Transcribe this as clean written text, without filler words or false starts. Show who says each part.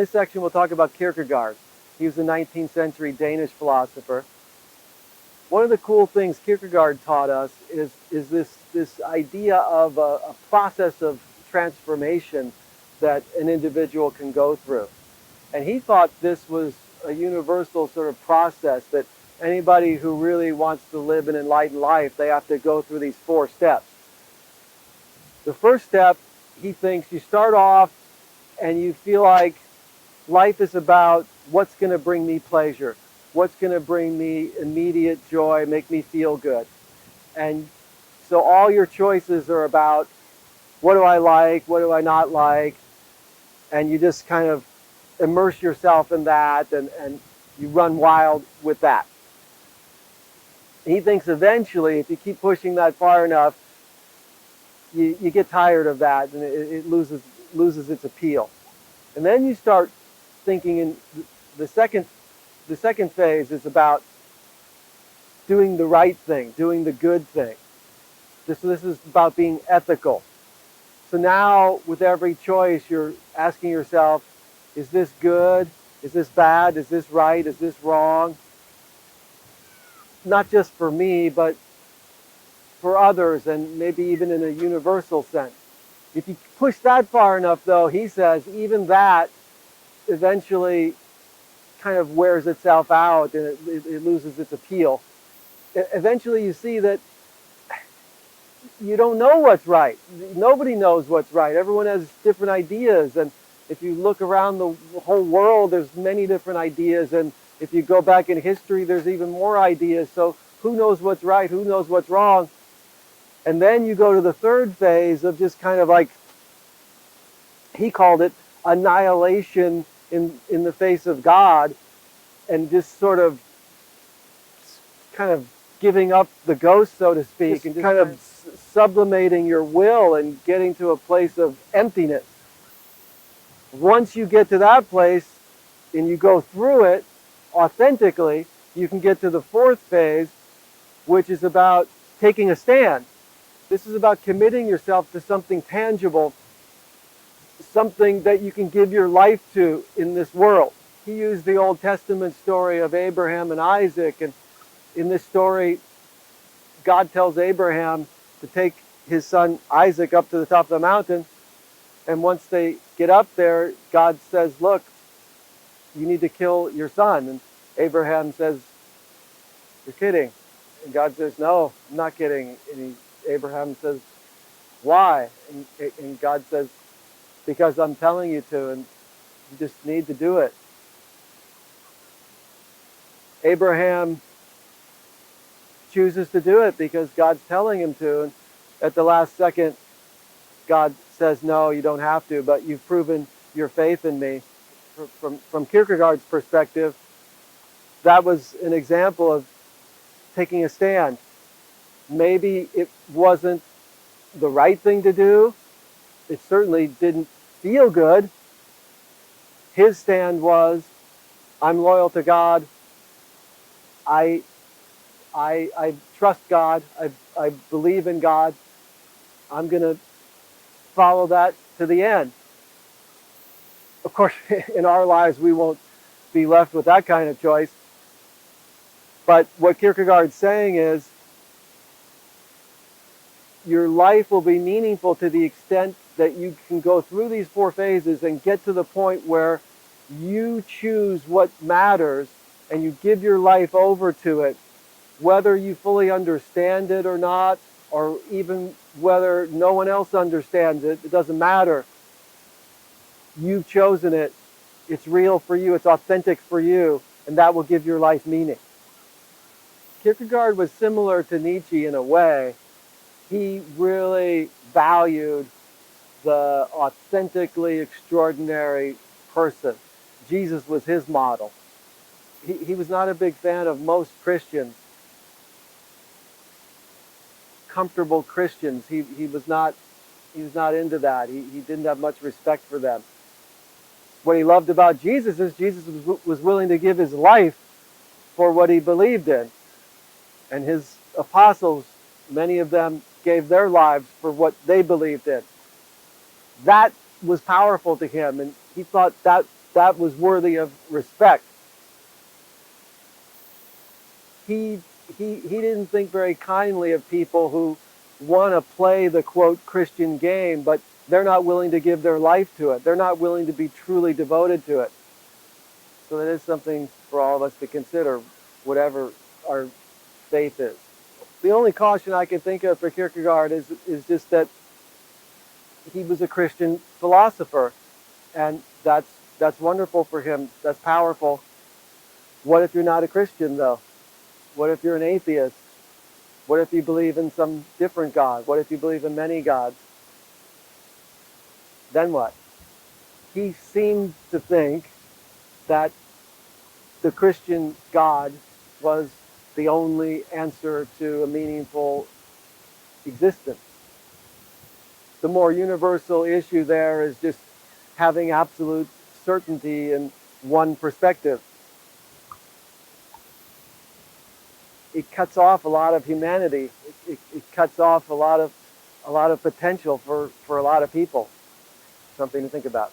Speaker 1: this section we'll talk about Kierkegaard. He was a 19th century Danish philosopher. One of the cool things Kierkegaard taught us is this idea of a process of transformation that an individual can go through. And he thought this was a universal sort of process that anybody who really wants to live an enlightened life, they have to go through these 4 steps. The first step, he thinks, you start off and you feel like life is about what's going to bring me pleasure, what's going to bring me immediate joy, make me feel good. And so all your choices are about what do I like, what do I not like, and you just kind of immerse yourself in that and you run wild with that. He thinks eventually, if you keep pushing that far enough, you get tired of that and it loses its appeal. And then you start thinking in the second phase is about doing the right thing, doing the good thing. This is about being ethical. So now with every choice you're asking yourself, is this good? Is this bad? Is this right? Is this wrong? Not just for me, but for others, and maybe even in a universal sense. If you push that far enough, though, he says, even that eventually kind of wears itself out and it loses its appeal. Eventually you see that you don't know what's right. Nobody knows what's right. Everyone has different ideas, and if you look around the whole world, there's many different ideas, and if you go back in history, there's even more ideas. So who knows what's right? Who knows what's wrong? And then you go to the third phase of just kind of like, he called it annihilation in the face of God, and just sort of kind of giving up the ghost, so to speak, and just kind of sublimating your will and getting to a place of emptiness. Once you get to that place and you go through it authentically, you can get to the 4th phase, which is about taking a stand. This is about committing yourself to something tangible, something that you can give your life to in this world. He used the Old Testament story of Abraham and Isaac, and in this story, God tells Abraham to take his son Isaac up to the top of the mountain, and once they get up there, God says, look, you need to kill your son. And Abraham says, you're kidding. And God says, no, I'm not kidding. And Abraham says, why? And God says, because I'm telling you to, and you just need to do it. Abraham chooses to do it because God's telling him to, and at the last second, God says, no, you don't have to, but you've proven your faith in me. From Kierkegaard's perspective, that was an example of taking a stand. Maybe it wasn't the right thing to do. It certainly didn't feel good. His stand was, I'm loyal to God. I trust God. I believe in God. I'm going to follow that to the end. Of course, in our lives, we won't be left with that kind of choice. But what Kierkegaard's saying is, your life will be meaningful to the extent that you can go through these 4 phases and get to the point where you choose what matters and you give your life over to it, whether you fully understand it or not, or even whether no one else understands it. It doesn't matter. You've chosen it. It's real for you. It's authentic for you, and that will give your life meaning. Kierkegaard was similar to Nietzsche in a way. He really valued the authentically extraordinary person. Jesus was his model. He was not a big fan of most Christians, comfortable Christians. He was not into that. He didn't have much respect for them. What he loved about Jesus is Jesus was willing to give his life for what he believed in. And his apostles, many of them gave their lives for what they believed in. That was powerful to him, and he thought that that was worthy of respect. He didn't think very kindly of people who want to play the quote Christian game, but they're not willing to give their life to it. They're not willing to be truly devoted to it. So that is something for all of us to consider, whatever our faith is. The only caution I can think of for Kierkegaard is just that he was a Christian philosopher, and that's wonderful for him. That's powerful. What if you're not a Christian, though? What if you're an atheist? What if you believe in some different God? What if you believe in many gods? Then what? He seemed to think that the Christian God was the only answer to a meaningful existence. The more universal issue there is just having absolute certainty in one perspective. It cuts off a lot of humanity. It cuts off a lot of potential for a lot of people. Something to think about.